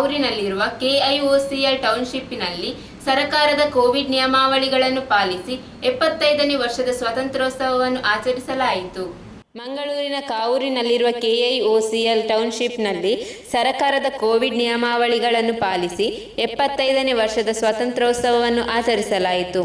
ಕಾವೂರಿನಲ್ಲಿರುವ KIOCL ಟೌನ್ಶಿಪ್ನಲ್ಲಿ ಸರ್ಕಾರದ Covid ನಿಯಮಾವಳಿಗಳನ್ನು policy 75ನೇ ವರ್ಷದ ಸ್ವಾತಂತ್ರ್ಯೋತ್ಸವವನ್ನು ಆಚರಿಸಲಾಯಿತು. ಮಂಗಳೂರಿನ ಕಾವೂರಿನಲ್ಲಿರುವ KIOCL ಟೌನ್ಶಿಪ್ನಲ್ಲಿ ಸರ್ಕಾರದ ಕೋವಿಡ್ ನಿಯಮಾವಳಿಗಳನ್ನು ಪಾಲಿಸಿ 75ನೇ ವರ್ಷದ ಸ್ವಾತಂತ್ರ್ಯೋತ್ಸವವನ್ನು ಆಚರಿಸಲಾಯಿತು.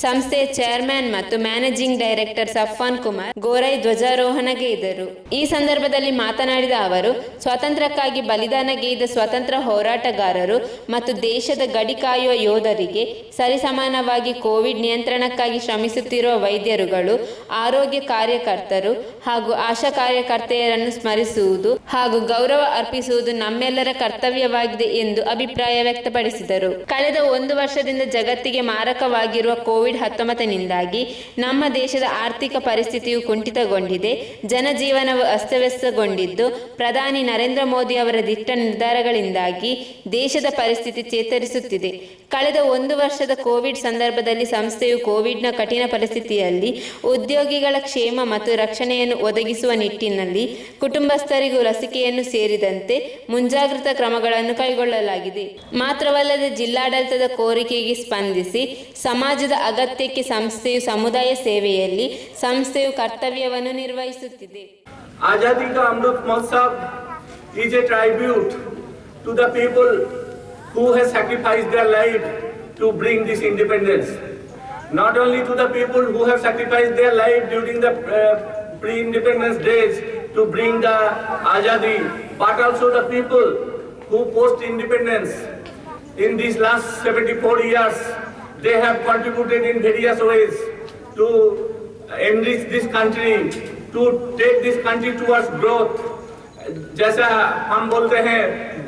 ಸಂಸ್ಥೆಯ ಚೇರ್ಮನ್ ಮತ್ತು ಮ್ಯಾನೇಜಿಂಗ್ ಡೈರೆಕ್ಟರ್ ಸಫ್ವಾನ್ ಕುಮಾರ್ ಗೋರೈ ಧ್ವಜಾರೋಹಣಗೈದರು. ಈ ಸಂದರ್ಭದಲ್ಲಿ ಮಾತನಾಡಿದ ಅವರು, ಸ್ವಾತಂತ್ರ್ಯಕ್ಕಾಗಿ ಬಲಿದಾನಗೈದ ಸ್ವಾತಂತ್ರ್ಯ ಹೋರಾಟಗಾರರು ಮತ್ತು ದೇಶದ ಗಡಿ ಕಾಯುವ ಯೋಧರಿಗೆ ಸರಿಸಮಾನವಾಗಿ ಕೋವಿಡ್ ನಿಯಂತ್ರಣಕ್ಕಾಗಿ ಶ್ರಮಿಸುತ್ತಿರುವ ವೈದ್ಯರುಗಳು, ಆರೋಗ್ಯ ಕಾರ್ಯಕರ್ತರು ಹಾಗೂ ಆಶಾ ಕಾರ್ಯಕರ್ತೆಯರನ್ನು ಸ್ಮರಿಸುವುದು ಹಾಗೂ ಗೌರವ ಅರ್ಪಿಸುವುದು ನಮ್ಮೆಲ್ಲರ ಕರ್ತವ್ಯವಾಗಿದೆ ಎಂದು ಅಭಿಪ್ರಾಯ ವ್ಯಕ್ತಪಡಿಸಿದರು. ಕಳೆದ 1 ವರ್ಷದಿಂದ ಜಗತ್ತಿಗೆ ಮಾರಕವಾಗಿರುವ ಕೋವಿಡ್-19ನಿಂದಾಗಿ ನಮ್ಮ ದೇಶದ ಆರ್ಥಿಕ ಪರಿಸ್ಥಿತಿಯು ಕುಂಠಿತಗೊಂಡಿದೆ. ಜನಜೀವನವು ಅಸ್ತವ್ಯಸ್ತಗೊಂಡಿದ್ದು, ಪ್ರಧಾನಿ ನರೇಂದ್ರ ಮೋದಿ ಅವರ ದಿಟ್ಟ ನಿರ್ಧಾರಗಳಿಂದಾಗಿ ದೇಶದ ಪರಿಸ್ಥಿತಿ ಚೇತರಿಸುತ್ತಿದೆ. ಕಳೆದ 1 ವರ್ಷದ ಕೋವಿಡ್ ಸಂದರ್ಭದಲ್ಲಿ ಸಂಸ್ಥೆಯು ಕೋವಿಡ್ನ ಕಠಿಣ ಪರಿಸ್ಥಿತಿಯಲ್ಲಿ ಉದ್ಯೋಗಿಗಳ ಕ್ಷೇಮ ಮತ್ತು ರಕ್ಷಣೆಯನ್ನು ಒದಗಿಸುವ ನಿಟ್ಟಿನಲ್ಲಿ ಕುಟುಂಬಸ್ಥರಿಗೂ ಲಸಿಕೆಯನ್ನು ಸೇರಿದಂತೆ ಮುಂಜಾಗ್ರತಾ ಕ್ರಮಗಳನ್ನು ಕೈಗೊಳ್ಳಲಾಗಿದೆ. ಮಾತ್ರವಲ್ಲದೆ ಜಿಲ್ಲಾಡಳಿತದ ಕೋರಿಕೆಗೆ ಸ್ಪಂದಿಸಿ ಸಮಾಜದ ಅಗತ್ಯಕ್ಕೆ ಸಂಸ್ಥೆಯು ಸಮುದಾಯ ಸೇವೆಯಲ್ಲಿ ಸಂಸ್ಥೆಯು ಕರ್ತವ್ಯವನ್ನು ನಿರ್ವಹಿಸುತ್ತಿದೆ. ಆಜಾದಿ ಕಾ Amrit Mahotsav is a tribute to the people who have sacrificed their life to bring this independence. Not only to the people who have sacrificed their life during the pre-independence days to bring the Azadi, but also the people who post-independence in these last 74 years, they have contributed in various ways to enrich this country, to take this country towards growth. जैसा हम बोलते हैं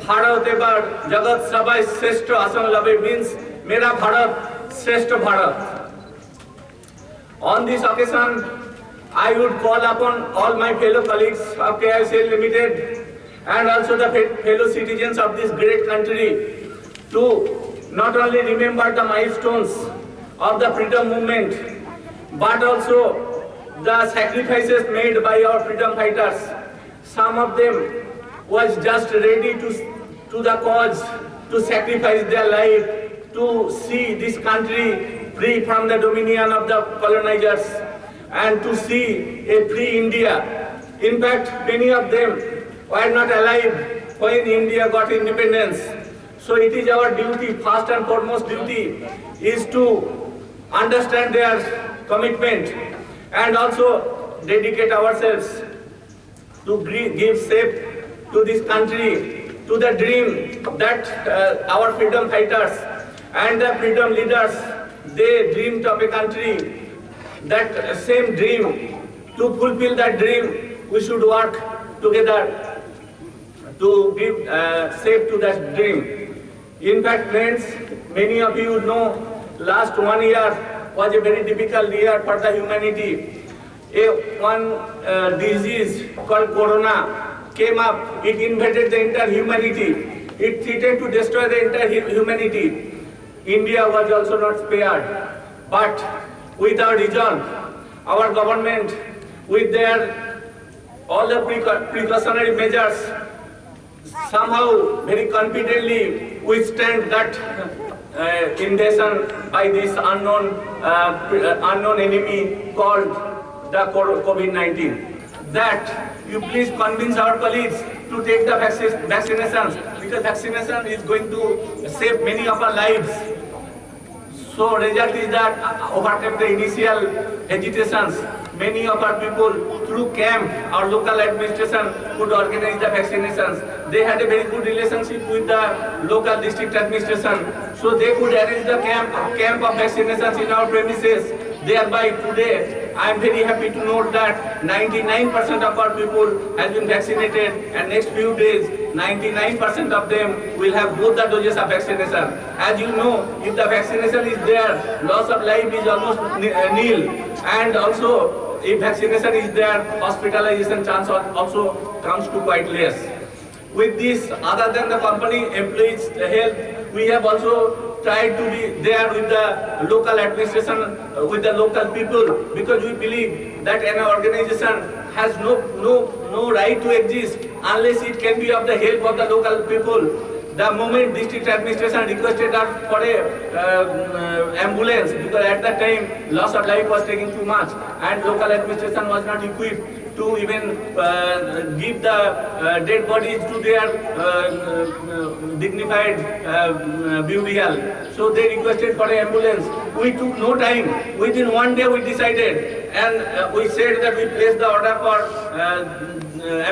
भारत एबार जगत सबाई श्रेष्ठ आसन लबे मीन्स मेरा भारत श्रेष्ठ Bharat. On this occasion, I would call upon all my fellow colleagues of KIOCL Limited and also the fellow citizens of this great country to not only remember the milestones of the freedom movement, but also the sacrifices made by our freedom fighters. Some of them was just ready to the cause, to sacrifice their life, to see this country free from the dominion of the colonizers and to see a free India. In fact, many of them were not alive when India got independence. So it is our duty, first and foremost duty, is to understand their commitment and also dedicate ourselves to give shape to this country, to the dream that our freedom fighters and the freedom leaders, they dreamed of a country. That same dream, to fulfill that dream, we should work together to give shape to that dream. In fact, friends, many of you know last 1 year was a very difficult year for the humanity. One disease called Corona came up. It invaded the entire humanity. It threatened to destroy the entire humanity. India was also not spared. But with our resolve, our government, with their all the precautionary measures, somehow very confidently withstand that invasion by this unknown enemy called the COVID-19. That you please convince our colleagues to take the vaccinations, because vaccination is going to save many of our lives. So result is that overcome the initial hesitations. Many of our people through camp, our local administration could organize the vaccinations. They had a very good relationship with the local district administration, so they could arrange the camp of vaccinations in our premises. Thereby today I am very happy to note that 99% of our people has been vaccinated, and next few days 99% of them will have both the doses of vaccination. As you know, if the vaccination is there, loss of life is almost nil, and also if vaccination is there, hospitalization chance also comes to quite less. With this, other than the company employees health, we have also tried to be there with the local administration, with the local people, because we believe that an organization has no right to exist unless it can be of the help of the local people. The moment district administration requested us for a ambulance, because at that time loss of life was taking too much, and local administration was not equipped to even give the dead bodies to their dignified burial. So they requested for an ambulance. We took no time. Within 1 day we decided, and we said that we placed the order for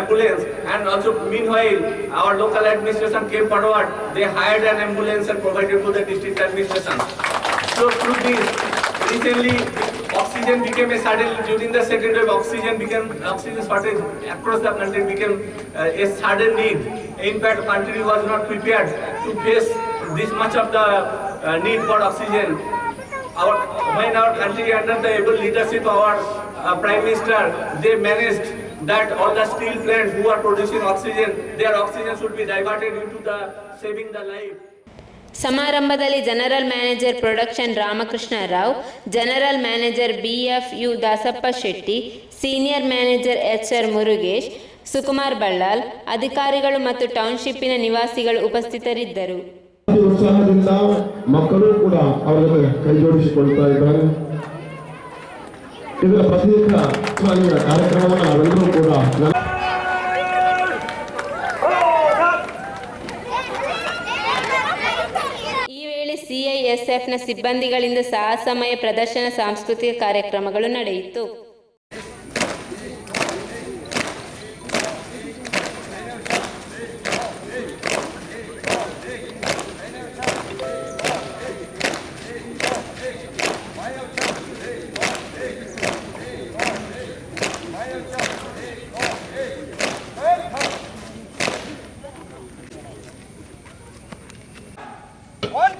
ambulance, and also meanwhile our local administration came forward. They hired an ambulance and provided to the district administration. So through this, recently oxygen became a sudden, during the second wave oxygen shortage across the country became a sudden need. In fact, country was not prepared to face this much of the need for oxygen. When our country under the able leadership of our Prime Minister, they managed that all the steel plants who are producing oxygen, their oxygen should be diverted into the saving the life. ಸಮಾರಂಭದಲ್ಲಿ general manager production Ramakrishna Rao, general manager BFU Dasappa Shetty, senior manager HR Murugesh, Sukumar Ballal, ಅಧಿಕಾರಿಗಳು ಮತ್ತು ಟೌನ್ಶಿಪ್ಪಿನ ನಿವಾಸಿಗಳು ಉಪಸ್ಥಿತರಿದ್ದರು. ಉತ್ಸಾಹದಿಂದ ಮಕ್ಕಳು ಕೂಡ ಅವರ ಜೊತೆ ಕೈ ಜೋಡಿಸಿಕೊಳ್ತಾ ಇದ್ದಾರೆ. ಇದರ ಪ್ರತ್ಯೇಕ ಕಾರ್ಯಕ್ರಮವನ್ನು ನಾವೆಲ್ಲರೂ ಕೂಡ CISFನ ಸಿಬ್ಬಂದಿಗಳಿಂದ ಸಾಹಸಮಯ ಪ್ರದರ್ಶನ ಸಾಂಸ್ಕೃತಿಕ ಕಾರ್ಯಕ್ರಮಗಳು ನಡೆಯಿತು. One